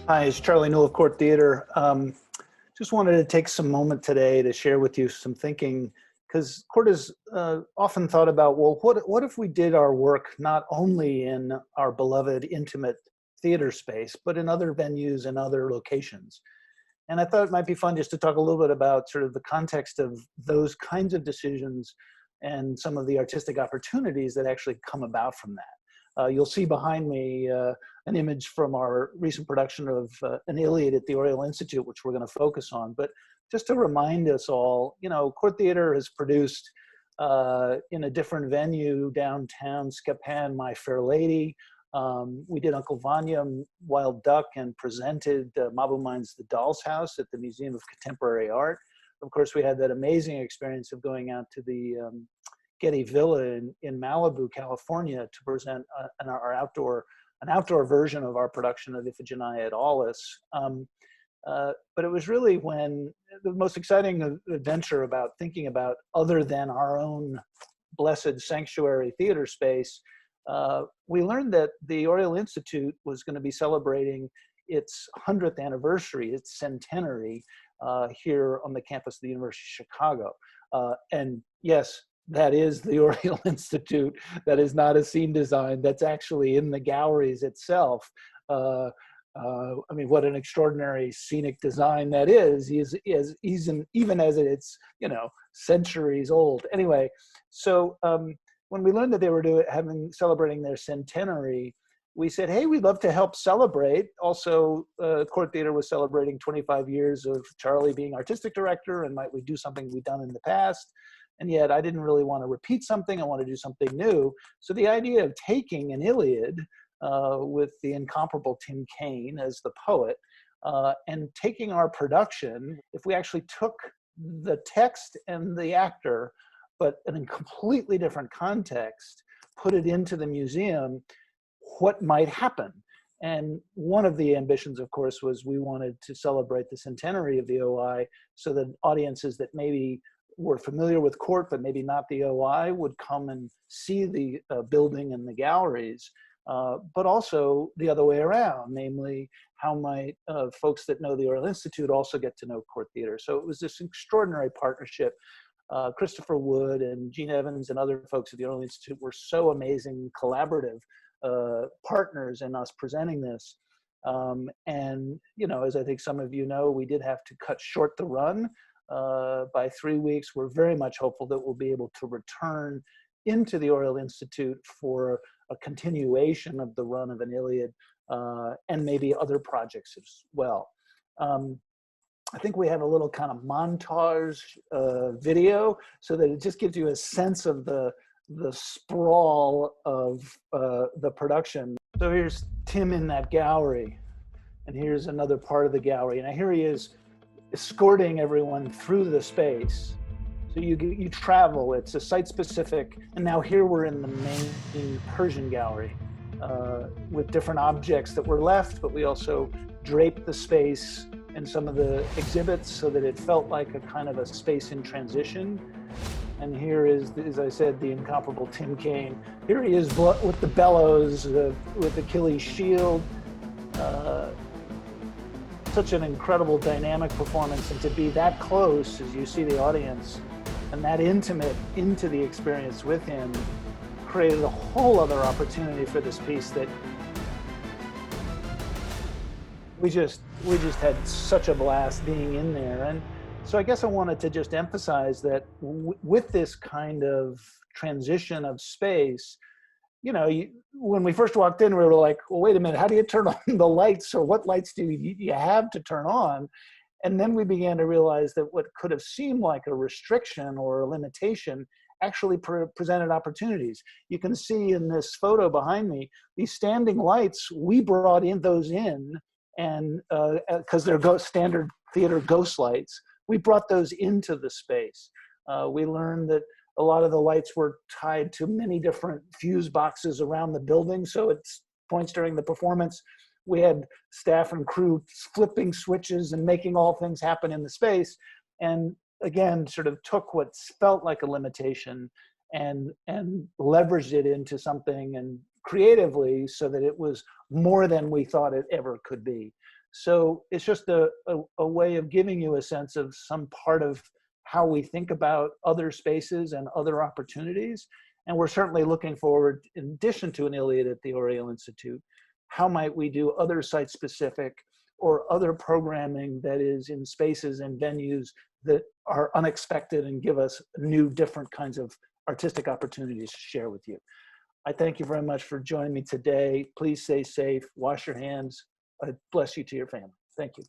Hi, it's Charlie Newell of Court Theater. Just wanted to take some moment today to share with you some thinking, because Court has often thought about, well, what if we did our work not only in our beloved intimate theater space, but in other venues and other locations? And I thought it might be fun just to talk a little bit about sort of the context of those kinds of decisions and some of the artistic opportunities that actually come about from that. You'll see behind me an image from our recent production of An Iliad at the Oriole Institute, which we're going to focus on. But just to remind us all, you know, Court Theater has produced in a different venue downtown, Scapan, My Fair Lady. We did Uncle Vanya, Wild Duck, and presented Mabu Mine's The Doll's House at the Museum of Contemporary Art. Of course, we had that amazing experience of going out to the Getty Villa in Malibu, California, to present an outdoor version of our production of Iphigenia at Aulis. But it was really when the most exciting adventure about thinking about other than our own blessed sanctuary theater space. We learned that the Oriole Institute was going to be celebrating its 100th anniversary, its centenary, here on the campus of the University of Chicago. And yes, that is the Oriole Institute. That is not a scene design. That's actually in the galleries itself. I mean, what an extraordinary scenic design that is even as it's, you know, centuries old. Anyway, so when we learned that they were celebrating their centenary, we said, hey, we'd love to help celebrate. Also, Court Theater was celebrating 25 years of Charlie being artistic director, and might we do something we'd done in the past? And yet I didn't really want to repeat something. I want to do something new. So the idea of taking an Iliad with the incomparable Tim Kaine as the poet, and taking our production, if we actually took the text and the actor, but in a completely different context, put it into the museum, what might happen? And one of the ambitions, of course, was we wanted to celebrate the centenary of the OI so that audiences that maybe were familiar with Court, but maybe not the OI, would come and see the building and the galleries, but also the other way around, namely, how might folks that know the Oriole Institute also get to know Court Theater? So it was this extraordinary partnership. Christopher Wood and Gene Evans and other folks at the Oriole Institute were so amazing, collaborative partners in us presenting this. And, you know, as I think some of you know, we did have to cut short the run by 3 weeks. We're very much hopeful that we'll be able to return into the Oriole Institute for a continuation of the run of An Iliad, and maybe other projects as well. I think we have a little kind of montage video so that it just gives you a sense of the sprawl of the production. So here's Tim in that gallery, and here's another part of the gallery. And here he is escorting everyone through the space. So you travel, it's a site-specific, and now here we're in the main Persian gallery with different objects that were left, but we also draped the space and some of the exhibits so that it felt like a kind of a space in transition. And here is, as I said, the incomparable Tim Kaine. Here he is with the bellows, with Achilles' shield. Such an incredible dynamic performance, and to be that close as you see the audience and that intimate into the experience with him created a whole other opportunity for this piece that we just had such a blast being in there. And so I guess I wanted to just emphasize that with this kind of transition of space, you know, when we first walked in, we were like, well, wait a minute, how do you turn on the lights, or what lights do you have to turn on? And then we began to realize that what could have seemed like a restriction or a limitation actually presented opportunities. You can see in this photo behind me, these standing lights, we brought those in, and because they're standard theater ghost lights, we brought those into the space. We learned that a lot of the lights were tied to many different fuse boxes around the building. So at points during the performance, we had staff and crew flipping switches and making all things happen in the space. And again, sort of took what felt like a limitation and leveraged it into something and creatively so that it was more than we thought it ever could be. So it's just a way of giving you a sense of some part of how we think about other spaces and other opportunities. And we're certainly looking forward, in addition to an ILIAD at the Oriel Institute, how might we do other site-specific or other programming that is in spaces and venues that are unexpected and give us new, different kinds of artistic opportunities to share with you. I thank you very much for joining me today. Please stay safe, wash your hands. Bless you to your family. Thank you.